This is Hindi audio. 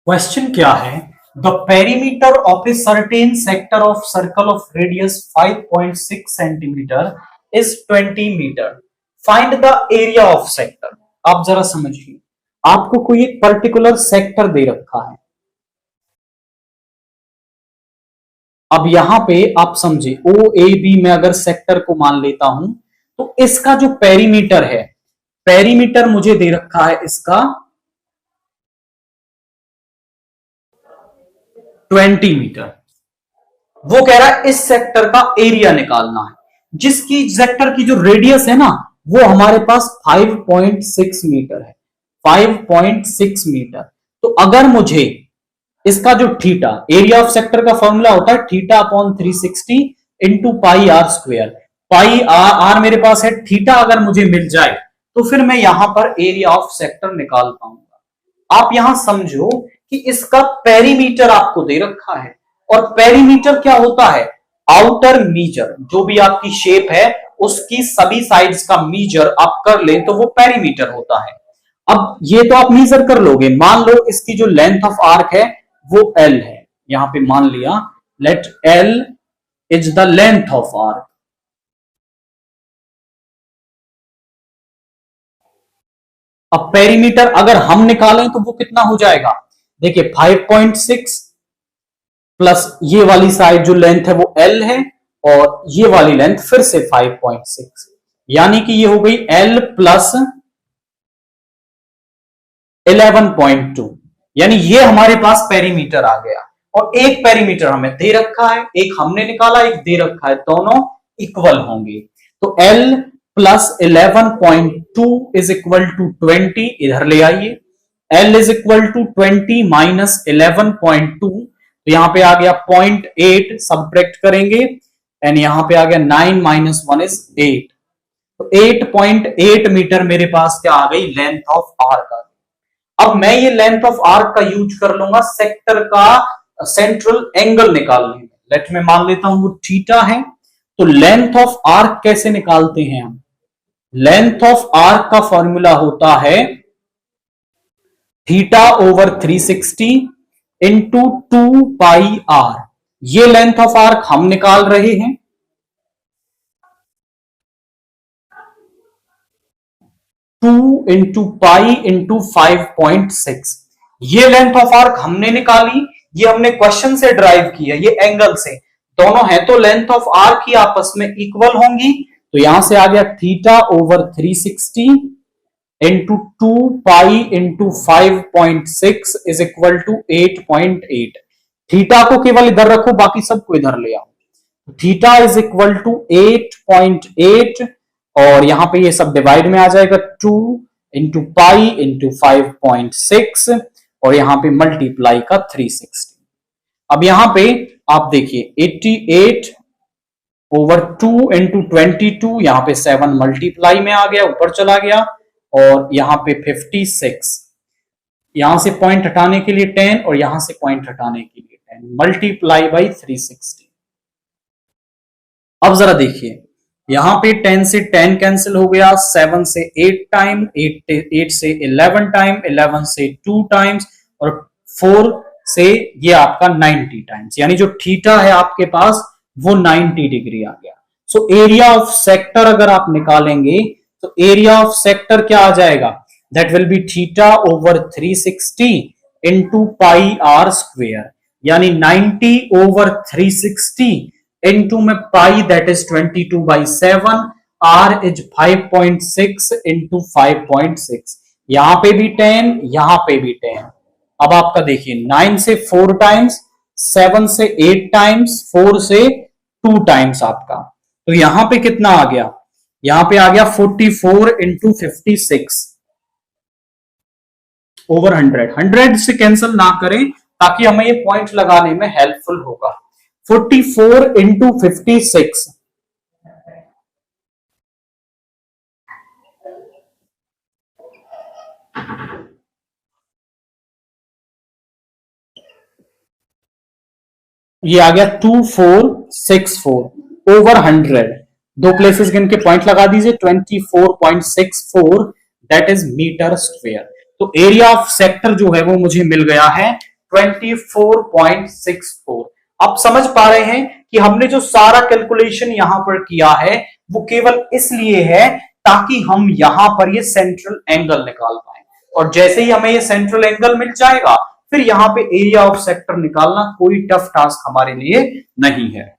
क्वेश्चन क्या है? The perimeter of a certain sector of circle of radius 5.6 centimetre is 20 metre. Find the area of sector. आप जरा समझिए, आपको कोई एक पर्टिकुलर सेक्टर दे रखा है। अब यहां पे आप समझे ओ ए बी में अगर सेक्टर को मान लेता हूं तो इसका जो पेरीमीटर है, पेरीमीटर मुझे दे रखा है इसका 20 मीटर। वो कह रहा है इस सेक्टर का एरिया निकालना है, जिसकी सेक्टर की जो रेडियस है ना वो हमारे पास 5.6 मीटर है। 5.6 मीटर। तो अगर मुझे इसका जो थीटा, एरिया ऑफ सेक्टर का फॉर्मूला होता है theta upon 360 into pi R square. Pi R मेरे पास है, थीटा अगर मुझे मिल जाए तो फिर मैं यहां पर एरिया ऑफ सेक्टर निकाल पाऊंगा। आप यहां समझो कि इसका पेरीमीटर आपको दे रखा है, और पेरीमीटर क्या होता है? आउटर मीजर, जो भी आपकी शेप है उसकी सभी साइड्स का मीजर आप कर लें तो वो पेरीमीटर होता है। अब ये तो आप मीजर कर लोगे। मान लो इसकी जो लेंथ ऑफ आर्क है वो L है, यहां पे मान लिया let L is the length of arc. अब पेरीमीटर अगर हम निकालें तो वो कितना हो जाएगा? देखिए 5.6 प्लस ये वाली साइड जो लेंथ है वो L है, और ये वाली लेंथ फिर से 5.6, यानी कि ये हो गई L प्लस 11.2, यानी ये हमारे पास पेरीमीटर आ गया। और एक पेरीमीटर हमें दे रखा है, एक हमने निकाला, एक दे रखा है, दोनों इक्वल होंगे। तो L plus 11.2 is equal to 20, इधर ले आइए। L is equal to 20 minus 11.2, तो यहां पे आ गया 0.8, सब्ट्रैक्ट करेंगे एंड यहां पे आ गया 9 माइनस 1 इज 8। तो 8.8 मीटर मेरे पास क्या आ गई? लेंथ ऑफ आर्क आ गई। अब मैं ये लेंथ ऑफ आर्क का यूज कर लूंगा सेक्टर का सेंट्रल एंगल निकालने में। लेट में मान लेता हूं वो थीटा है। तो लेंथ ऑफ आर्क कैसे निकालते हैं हम? लेंथ ऑफ आर्क का फॉर्मूला होता है theta over 360 into 2 pi r. ये लेंथ ऑफ आर्क हम निकाल रहे हैं। टू इंटू पाई इंटू 5.6, ये लेंथ ऑफ आर्क हमने निकाली, ये हमने क्वेश्चन से ड्राइव किया, ये एंगल से दोनों है तो लेंथ ऑफ आर्क ही आपस में इक्वल होंगी। तो यहां से आ गया theta over 360 into 2 pi into 5.6 is equal to 8.8। Theta को केवल इधर रखो, बाकी सबको इधर ले आओ। थीटा इज इक्वल टू 8.8, और यहां पे ये सब डिवाइड में आ जाएगा 2 इंटू पाई इंटू 5.6, और यहां पे मल्टीप्लाई का 360। अब यहां पे आप देखिए 88 ओवर 2 इंटू 22, यहां पे 7 मल्टीप्लाई में आ गया, ऊपर चला गया, और यहां पे 56, यहां से पॉइंट हटाने के लिए 10 और यहां से पॉइंट हटाने के लिए 10, मल्टीप्लाई बाई 360। अब जरा देखिए यहां पे 10 से 10 कैंसिल हो गया, 7 से 8 टाइम, 8 से 11 टाइम, 11 से 2 टाइम्स, और 4 से ये आपका 90 टाइम्स, यानी जो थीटा है आपके पास वो 90 डिग्री आ गया। सो एरिया ऑफ सेक्टर अगर आप निकालेंगे तो एरिया ऑफ सेक्टर क्या आ जाएगा? That will be theta over 360 into pi r square, यानी 90 ओवर 360 इंटू में pi that is 22/7, r is 5.6 into 5.6, यहां पे भी 10, यहां पे भी 10। अब आपका देखिए 9 से 4 टाइम्स, 7 से 8 टाइम्स, 4 से 2 टाइम्स आपका, तो यहां पे कितना आ गया? यहां पे आ गया 44 इंटू 56 ओवर 100। 100 से कैंसिल ना करें ताकि हमें ये पॉइंट लगाने में हेल्पफुल होगा। 44 इंटू 56, ये आ गया 2464 ओवर 100। दो प्लेसेस गिन के पॉइंट लगा दीजिए, 24.64 दैट इज मीटर स्क्वेयर। तो एरिया ऑफ सेक्टर जो है वो मुझे मिल गया है 24.64। आप समझ पा रहे हैं कि हमने जो सारा कैलकुलेशन यहां पर किया है वो केवल इसलिए है ताकि हम यहां पर ये सेंट्रल एंगल निकाल पाए, और जैसे ही हमें ये सेंट्रल एंगल मिल जाएगा फिर यहां पे एरिया ऑफ सेक्टर निकालना कोई टफ टास्क हमारे लिए नहीं है।